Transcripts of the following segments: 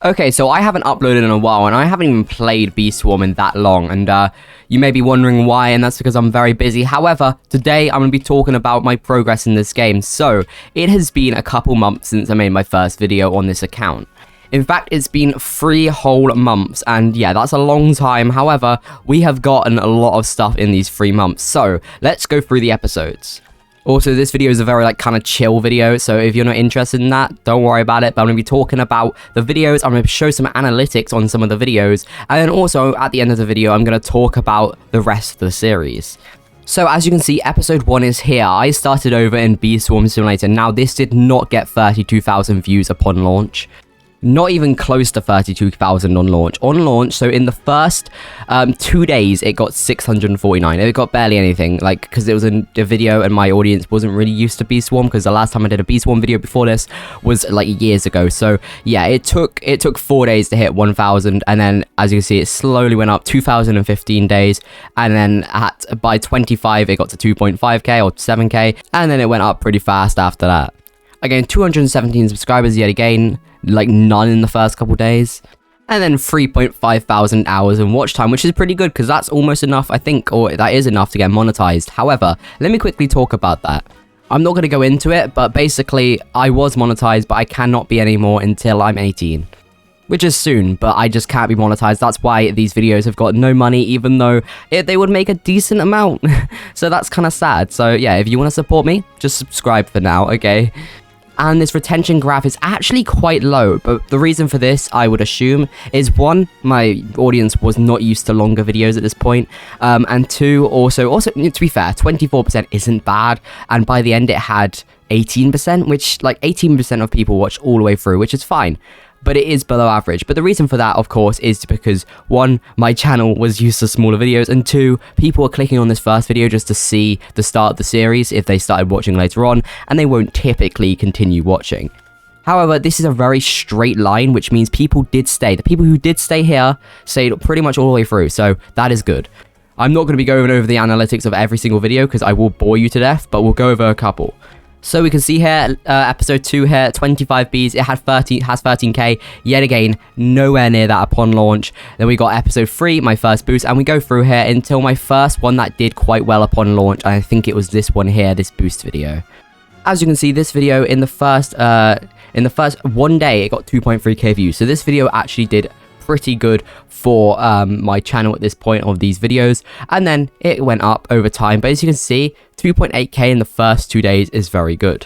Okay, so I haven't uploaded in a while, and I haven't even played Bee Swarm in that long, and you may be wondering why, and that's because I'm very busy. However, today I'm going to be talking about my progress in this game. So, it has been a couple months since I made my first video on this account. In fact, it's been 3 whole months, and yeah, that's a long time. However, we have gotten a lot of stuff in these 3 months, so let's go through the episodes. Also, this video is a very, kind of chill video, so if you're not interested in that, don't worry about it, but I'm going to be talking about the videos, I'm going to show some analytics on some of the videos, and then also, at the end of the video, I'm going to talk about the rest of the series. So, as you can see, episode 1 is here. I started over in Bee Swarm Simulator. Now, this did not get 32,000 views upon launch. Not even close to 32,000 on launch. On launch, so in the first 2 days, it got 649. It got barely anything, because it was a video and my audience wasn't really used to Bee Swarm, because the last time I did a Bee Swarm video before this was, years ago. So, yeah, it took 4 days to hit 1,000, and then, as you can see, it slowly went up 2,015 days, and then by 25, it got to 2.5k or 7k, and then it went up pretty fast after that. Again, 217 subscribers yet again, none in the first couple days. And then 3,500 hours in watch time, which is pretty good because that's almost enough, I think, or that is enough to get monetized. However, let me quickly talk about that. I'm not going to go into it, but basically, I was monetized, but I cannot be anymore until I'm 18. Which is soon, but I just can't be monetized. That's why these videos have got no money, even though they would make a decent amount. So that's kind of sad. So yeah, if you want to support me, just subscribe for now, okay? And this retention graph is actually quite low, but the reason for this, I would assume, is 1, my audience was not used to longer videos at this point, and 2, also, to be fair, 24% isn't bad, and by the end it had 18%, which, 18% of people watch all the way through, which is fine. But it is below average. But the reason for that, of course, is because 1, my channel was used to smaller videos, and 2, people are clicking on this first video just to see the start of the series if they started watching later on, and they won't typically continue watching. However, this is a very straight line, which means people did stay. The people who did stay here stayed pretty much all the way through, so that is good. I'm not going to be going over the analytics of every single video because I will bore you to death, but we'll go over a couple. So we can see here, episode 2 here, 25 bees, it has 13k, yet again, nowhere near that upon launch. Then we got episode 3, my first boost, and we go through here until my first one that did quite well upon launch, and I think it was this one here, this boost video. As you can see, this video, in the first 1 day, it got 2.3k views, so this video actually did pretty good for my channel at this point of these videos, and then it went up over time, but as you can see, 2.8k in the first 2 days is very good.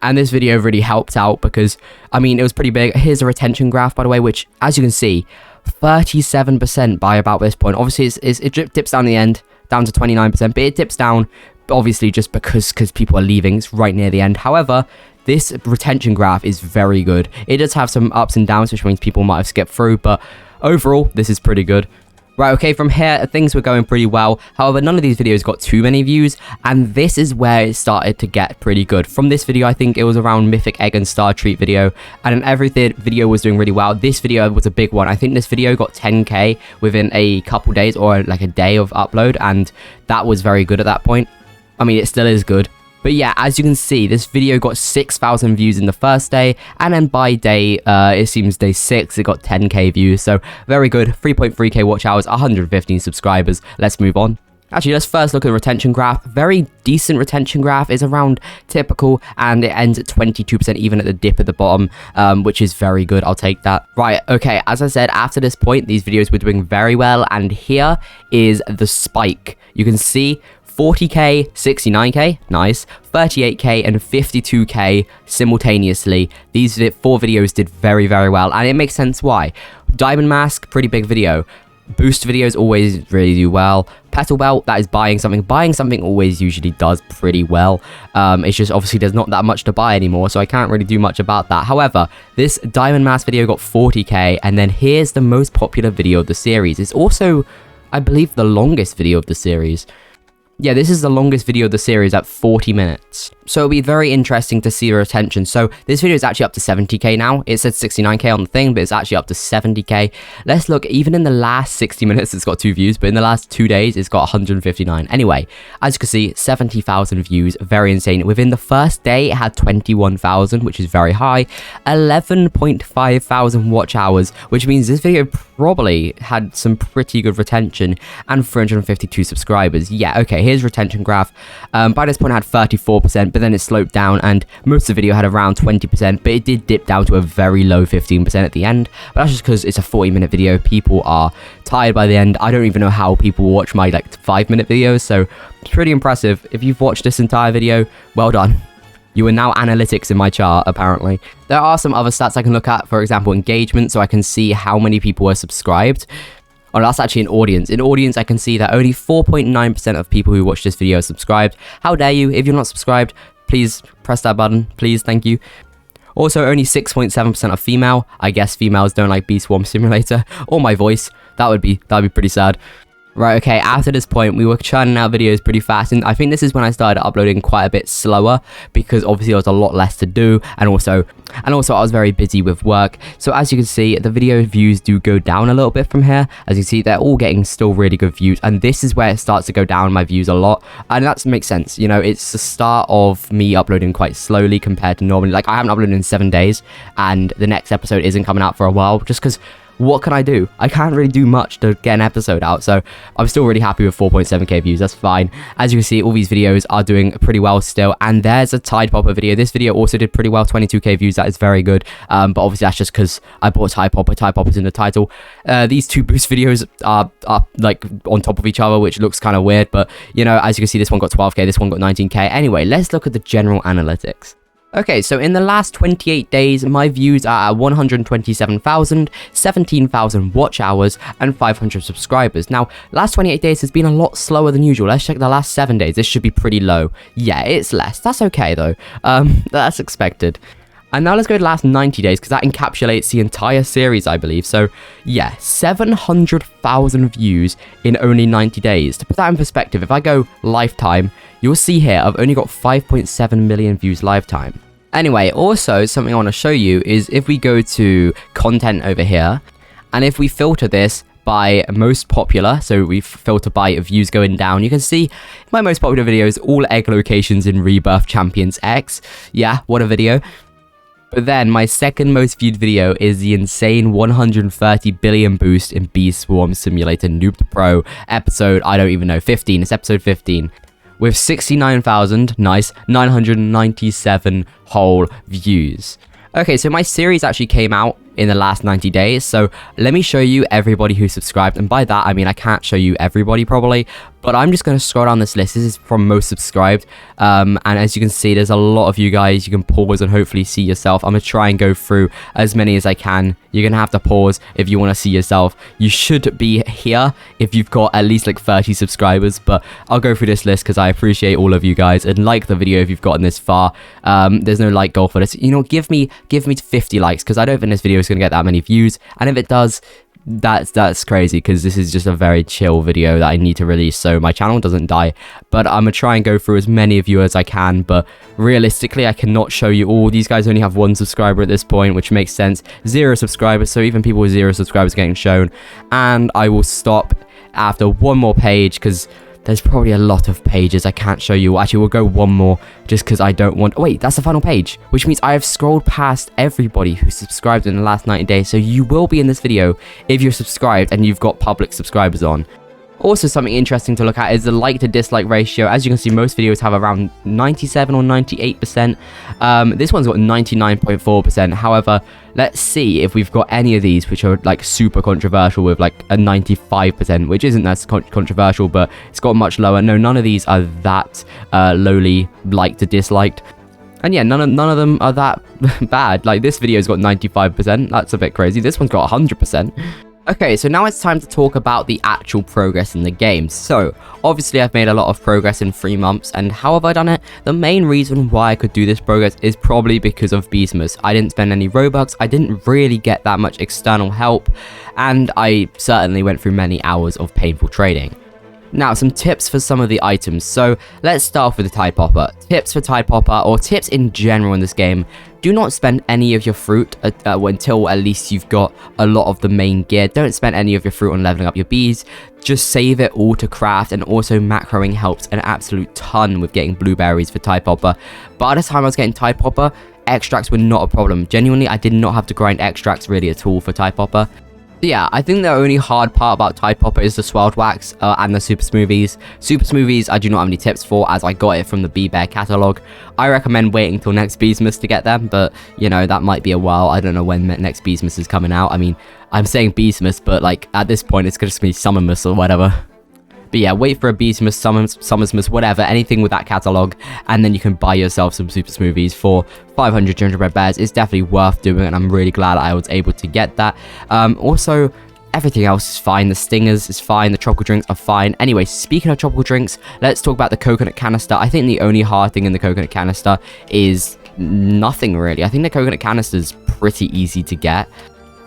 And this video really helped out because, it was pretty big. Here's a retention graph, by the way, which, as you can see, 37% by about this point. Obviously, it dips down the end, down to 29%, but it dips down, obviously, just because people are leaving. It's right near the end. However, this retention graph is very good. It does have some ups and downs, which means people might have skipped through, but overall, this is pretty good. Right, okay, from here, things were going pretty well. However, none of these videos got too many views, and this is where it started to get pretty good. From this video, I think it was around Mythic Egg and Star Treat video, and then every video was doing really well. This video was a big one. I think this video got 10k within a couple days, or a day of upload, and that was very good at that point. It still is good. But yeah, as you can see, this video got 6,000 views in the first day, and then by it seems day 6, it got 10k views, so very good. 3.3k watch hours, 115 subscribers. Let's move on. Actually, let's first look at the retention graph. Very decent retention graph, is around typical, and it ends at 22% even at the dip at the bottom, which is very good. I'll take that. Right, okay, as I said, after this point, these videos were doing very well, and here is the spike. You can see 40k, 69k, nice, 38k, and 52k simultaneously. These 4 videos did very, very well, and it makes sense why. Diamond Mask, pretty big video. Boost videos always really do well. Petal Belt, that is buying something. Buying something always usually does pretty well. It's just obviously there's not that much to buy anymore, so I can't really do much about that. However, this Diamond Mask video got 40k, and then here's the most popular video of the series. It's also, I believe, the longest video of the series. Yeah, this is the longest video of the series at 40 minutes. So it'll be very interesting to see the retention. So this video is actually up to 70k now. It said 69k on the thing, but it's actually up to 70k. Let's look, even in the last 60 minutes, it's got 2 views, but in the last 2 days, it's got 159. Anyway, as you can see, 70,000 views, very insane. Within the first day, it had 21,000, which is very high. 11.5 thousand watch hours, which means this video probably had some pretty good retention, and 352 subscribers. Yeah, okay, here's retention graph. By this point, I had 34%, but then it sloped down, and most of the video had around 20%, but it did dip down to a very low 15% at the end. But that's just because it's a 40-minute video. People are tired by the end. I don't even know how people watch my like 5-minute videos, so it's pretty impressive. If you've watched this entire video, well done. You are now analytics in my chart, apparently. There are some other stats I can look at, for example, engagement, so I can see how many people are subscribed. Oh, that's actually an audience. In audience, I can see that only 4.9% of people who watch this video are subscribed. How dare you? If you're not subscribed, please press that button. Please, thank you. Also, only 6.7% are female. I guess females don't like Bee Swarm Simulator or my voice. That'd be pretty sad. Right, okay, after this point, we were churning out videos pretty fast, and I think this is when I started uploading quite a bit slower, because obviously there was a lot less to do, and also I was very busy with work. So as you can see, the video views do go down a little bit from here. As you see, they're all getting still really good views, and this is where it starts to go down my views a lot, and that makes sense. You know, it's the start of me uploading quite slowly compared to normally. Like, I haven't uploaded in 7 days, and the next episode isn't coming out for a while, just because what can I do? I can't really do much to get an episode out, so I'm still really happy with 4.7k views. That's fine. As you can see, all these videos are doing pretty well still, and there's a Tide Popper video. This video also did pretty well, 22k views. That is very good, but obviously that's just because I bought Tide Popper. Tide Popper's in the title. These two boost videos are like on top of each other, which looks kind of weird, but you know, as you can see, this one got 12k, this one got 19k. Anyway, let's look at the general analytics. Okay, so in the last 28 days, my views are at 127,000, 17,000 watch hours, and 500 subscribers. Now, last 28 days has been a lot slower than usual. Let's check the last 7 days. This should be pretty low. Yeah, it's less. That's okay, though. That's expected. And now let's go to the last 90 days, because that encapsulates the entire series, I believe. So, yeah, 700,000 views in only 90 days. To put that in perspective, if I go lifetime, you'll see here I've only got 5.7 million views lifetime. Anyway, also, something I want to show you is if we go to content over here, and if we filter this by most popular, so we filter by views going down, you can see my most popular videos, all egg locations in Rebirth Champions X. Yeah, what a video. But then my second most viewed video is the insane 130 billion boost in Bee Swarm Simulator Noob to Pro episode, I don't even know, 15. It's episode 15. With 69,000, nice, 997 whole views. Okay, so my series actually came out in the last 90 days, so let me show you everybody who subscribed, and by that I mean I can't show you everybody probably, but I'm just going to scroll down this list. This is from most subscribed, and as you can see, there's a lot of you guys. You can pause and hopefully see yourself. I'm going to try and go through as many as I can. You're going to have to pause if you want to see yourself. You should be here if you've got at least like 30 subscribers, but I'll go through this list because I appreciate all of you guys, and like the video if you've gotten this far. There's no like goal for this. You know, give me 50 likes, because I don't think this video is going to get that many views, and if it does, that's crazy, because this is just a very chill video that I need to release so my channel doesn't die. But I'm gonna try and go through as many of you as I can, but realistically I cannot show you all. These guys only have 1 subscriber at this point, which makes sense. 0 subscribers, so even people with 0 subscribers getting shown. And I will stop after 1 more page, because there's probably a lot of pages I can't show you. Actually, we'll go 1 more just because I don't want... Oh, wait, that's the final page, which means I have scrolled past everybody who subscribed in the last 90 days. So you will be in this video if you're subscribed and you've got public subscribers on. Also, something interesting to look at is the like to dislike ratio. As you can see, most videos have around 97 or 98%. This one's got 99.4%. However, let's see if we've got any of these which are like super controversial with like a 95%, which isn't that controversial, but it's got much lower. No, none of these are that lowly like to disliked. And yeah, none of them are that bad. Like, this video's got 95%. That's a bit crazy. This one's got 100%. Okay, so now it's time to talk about the actual progress in the game. So, obviously I've made a lot of progress in 3 months, and how have I done it? The main reason why I could do this progress is probably because of Beastmas. I didn't spend any Robux, I didn't really get that much external help, and I certainly went through many hours of painful trading. Now, some tips for some of the items. So, let's start off with the Tide Popper. Tips for Tide Popper, or tips in general in this game. Do not spend any of your fruit until at least you've got a lot of the main gear. Don't spend any of your fruit on leveling up your bees. Just save it all to craft, and also macroing helps an absolute ton with getting blueberries for Tide Popper. By the time I was getting Tide Popper, extracts were not a problem. Genuinely, I did not have to grind extracts really at all for Tide Popper. Yeah, I think the only hard part about Tide Popper is the swirled wax and the super smoothies. Super smoothies I do not have any tips for, as I got it from the Bee Bear catalog. I recommend waiting till next Beesmas to get them, but you know, that might be a while. I don't know when next Beesmas is coming out. I mean, I'm saying Beesmas, but like at this point it's just gonna be Summermas or whatever. But yeah, wait for a Beesmas, Summersmas, whatever, anything with that catalog, and then you can buy yourself some super smoothies for 500 gingerbread bears. It's definitely worth doing, and I'm really glad I was able to get that. Also, everything else is fine. The stingers is fine. The tropical drinks are fine. Anyway, speaking of tropical drinks, let's talk about the coconut canister. I think the only hard thing in the coconut canister is nothing really. I think the coconut canister is pretty easy to get.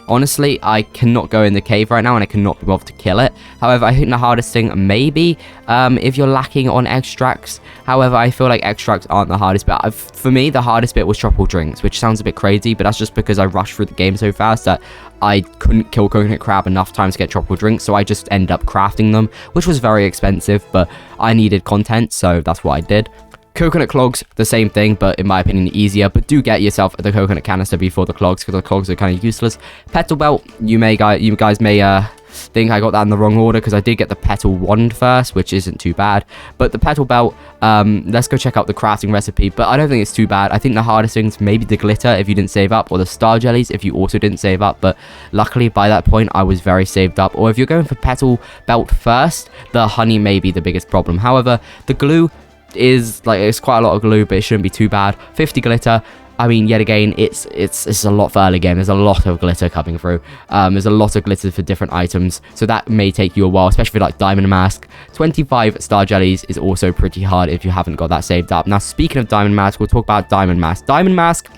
Honestly, I cannot go in the cave right now, and I cannot be bothered to kill it. However, I think the hardest thing maybe if you're lacking on extracts. However, I feel like extracts aren't the hardest bit. For me, the hardest bit was tropical drinks, which sounds a bit crazy, but that's just because I rushed through the game so fast that I couldn't kill coconut crab enough times to get tropical drinks, so I just ended up crafting them, which was very expensive, but I needed content, so that's what I did. Coconut clogs, the same thing, but in my opinion easier. But do get yourself the coconut canister before the clogs, because the clogs are kind of useless. Petal belt, you guys may think I got that in the wrong order, because I did get the petal wand first, which isn't too bad. But the petal belt, let's go check out the crafting recipe, but I don't think it's too bad. I think the hardest things maybe the glitter if you didn't save up, or the star jellies if you also didn't save up, but luckily by that point I was very saved up. Or if you're going for petal belt first, the honey may be the biggest problem. However, the glue is like, it's quite a lot of glue, but it shouldn't be too bad. 50 glitter, I mean, yet again, it's a lot for early game. There's a lot of glitter coming through. There's a lot of glitter for different items, so that may take you a while, especially for like diamond mask. 25 star jellies is also pretty hard if you haven't got that saved up. Now, speaking of diamond mask, we'll talk about diamond mask. Diamond mask,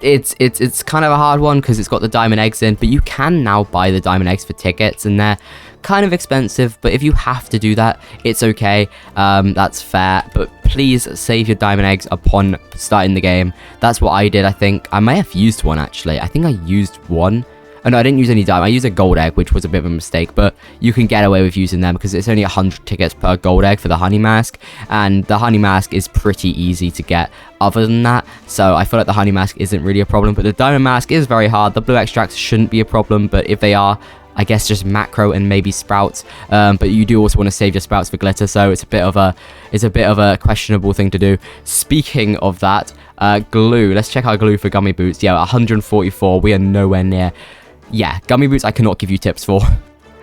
it's kind of a hard one because it's got the diamond eggs in, but you can now buy the diamond eggs for tickets, and they're kind of expensive, but if you have to do that, it's okay. That's fair, but please save your diamond eggs upon starting the game. That's what I did. I think I may have used one, actually. I think I used one. Oh, no, I didn't use any diamond. I used a gold egg, which was a bit of a mistake, but you can get away with using them because it's only 100 tickets per gold egg for the honey mask, and the honey mask is pretty easy to get other than that, so I feel like the honey mask isn't really a problem, but the diamond mask is very hard. The blue extracts shouldn't be a problem, but if they are, I guess just macro and maybe sprouts, but you do also want to save your sprouts for glitter, so it's a bit of a questionable thing to do. Speaking of that, glue. Let's check our glue for gummy boots. Yeah, 144. We are nowhere near. Yeah, gummy boots I cannot give you tips for.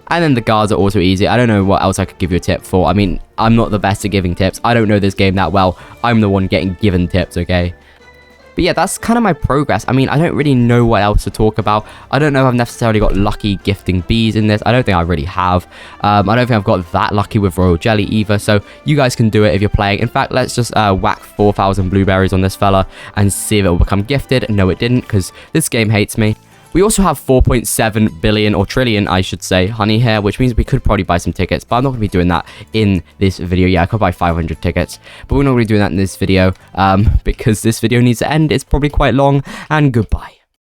And then the guards are also easy. I don't know what else I could give you a tip for. I mean, I'm not the best at giving tips. I don't know this game that well. I'm the one getting given tips, okay? But yeah, that's kind of my progress. I mean, I don't really know what else to talk about. I don't know if I've necessarily got lucky gifting bees in this. I don't think I really have. I don't think I've got that lucky with royal jelly either. So you guys can do it if you're playing. In fact, let's just whack 4,000 blueberries on this fella and see if it will become gifted. No, it didn't, because this game hates me. We also have 4.7 billion, or trillion, I should say, honey here, which means we could probably buy some tickets, but I'm not going to be doing that in this video. Yeah, I could buy 500 tickets, but we're not going to be doing that in this video, because this video needs to end. It's probably quite long, and goodbye.